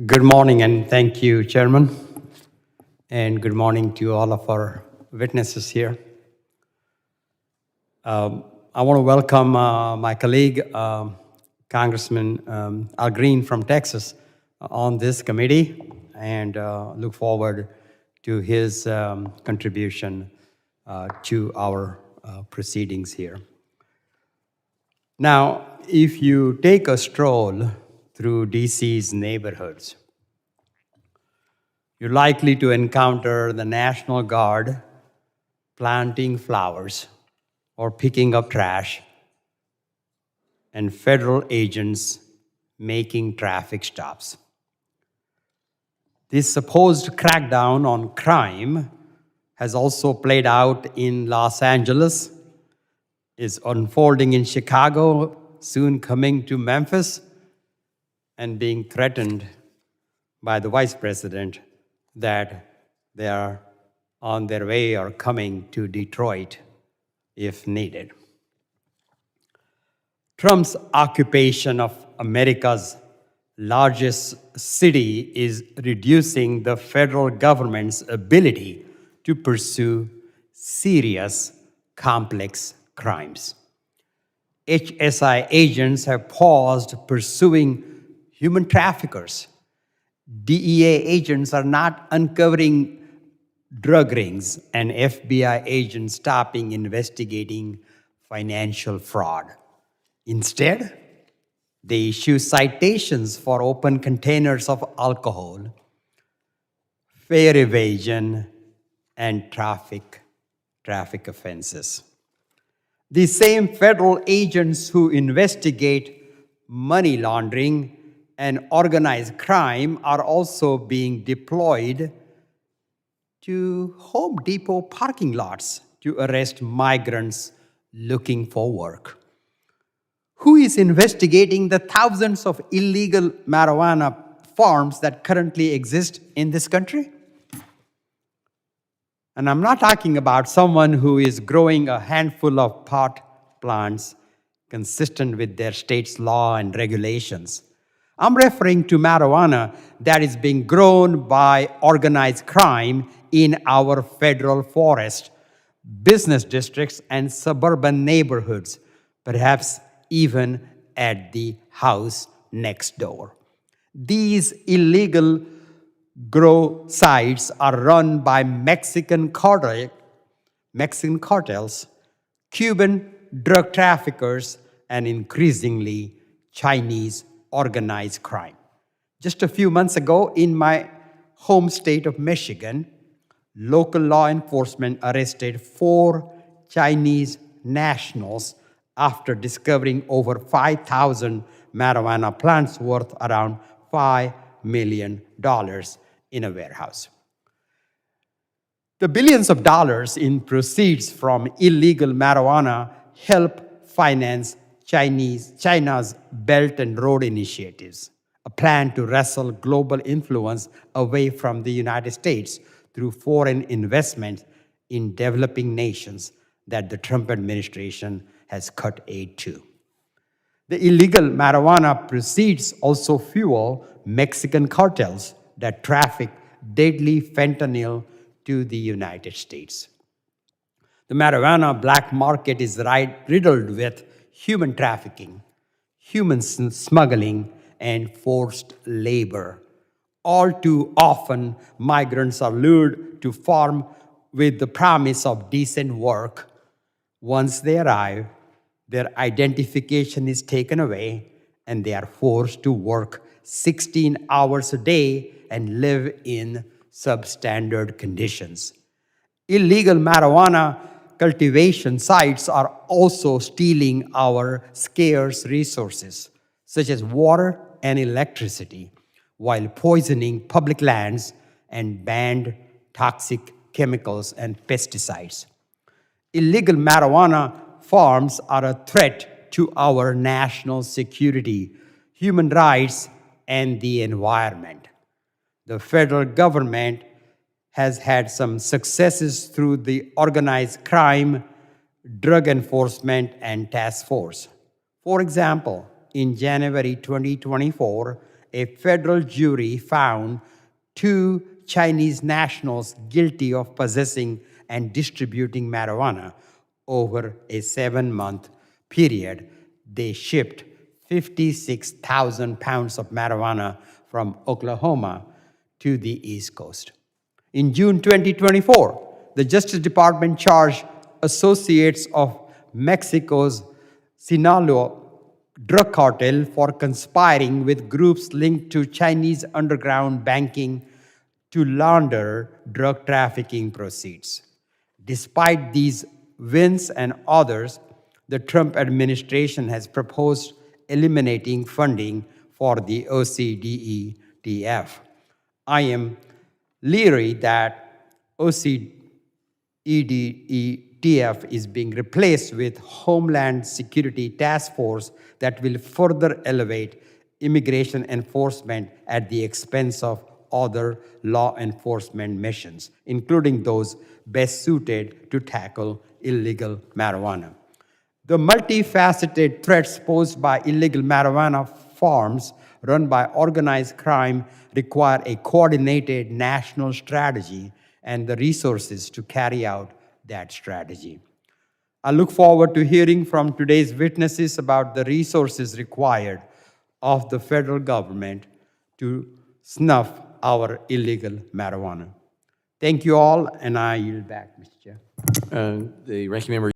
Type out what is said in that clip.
Good morning, and thank you, Chairman. And good morning to all of our witnesses here. I want to welcome my colleague, Congressman Al Green from Texas, on this committee, and look forward to his contribution to our proceedings here. Now, if you take a stroll through DC's neighborhoods, you're likely to encounter the National Guard planting flowers or picking up trash, and federal agents making traffic stops. This supposed crackdown on crime has also played out in Los Angeles, is unfolding in Chicago, soon coming to Memphis, and being threatened by the Vice President that they are on their way or coming to Detroit if needed. Trump's occupation of America's largest city is reducing the federal government's ability to pursue serious, complex crimes. HSI agents have paused pursuing human traffickers. DEA agents are not uncovering drug rings, and FBI agents stopping investigating financial fraud. Instead, they issue citations for open containers of alcohol, fare evasion, and traffic offenses. These same federal agents who investigate money laundering and organized crime are also being deployed to Home Depot parking lots to arrest migrants looking for work. Who is investigating the thousands of illegal marijuana farms that currently exist in this country? And I'm not talking about someone who is growing a handful of pot plants consistent with their state's law and regulations. I'm referring to marijuana that is being grown by organized crime in our federal forest, business districts, and suburban neighborhoods, perhaps even at the house next door. These illegal grow sites are run by Mexican cartels, Cuban drug traffickers, and increasingly Chinese organized crime. Just a few months ago, in my home state of Michigan, local law enforcement arrested 4 Chinese nationals after discovering over 5,000 marijuana plants worth around $5 million in a warehouse. The billions of dollars in proceeds from illegal marijuana help finance China's Belt and Road initiatives, a plan to wrestle global influence away from the United States through foreign investment in developing nations that the Trump administration has cut aid to. The illegal marijuana proceeds also fuel Mexican cartels that traffic deadly fentanyl to the United States. The marijuana black market is riddled with human trafficking, human smuggling, and forced labor. All too often, migrants are lured to farm with the promise of decent work. Once they arrive, their identification is taken away, and they are forced to work 16 hours a day and live in substandard conditions. Illegal marijuana cultivation sites are also stealing our scarce resources, such as water and electricity, while poisoning public lands and banned toxic chemicals and pesticides. Illegal marijuana farms are a threat to our national security, human rights, and the environment. The federal government has had some successes through the organized crime, drug enforcement, and task force. For example, in January 2024, a federal jury found 2 Chinese nationals guilty of possessing and distributing marijuana. Over a 7-month period, they shipped 56,000 pounds of marijuana from Oklahoma to the East Coast. In June 2024, the Justice Department charged associates of Mexico's Sinaloa drug cartel for conspiring with groups linked to Chinese underground banking to launder drug trafficking proceeds. Despite these wins and others, the Trump administration has proposed eliminating funding for the OCDETF. I am leery that OCDETF is being replaced with Homeland Security Task Force that will further elevate immigration enforcement at the expense of other law enforcement missions, including those best suited to tackle illegal marijuana. The multifaceted threats posed by illegal marijuana farms run by organized crime require a coordinated national strategy and the resources to carry out that strategy. I look forward to hearing from today's witnesses about the resources required of the federal government to snuff our illegal marijuana. Thank you all, and I yield back, Mr. Chair. The ranking member.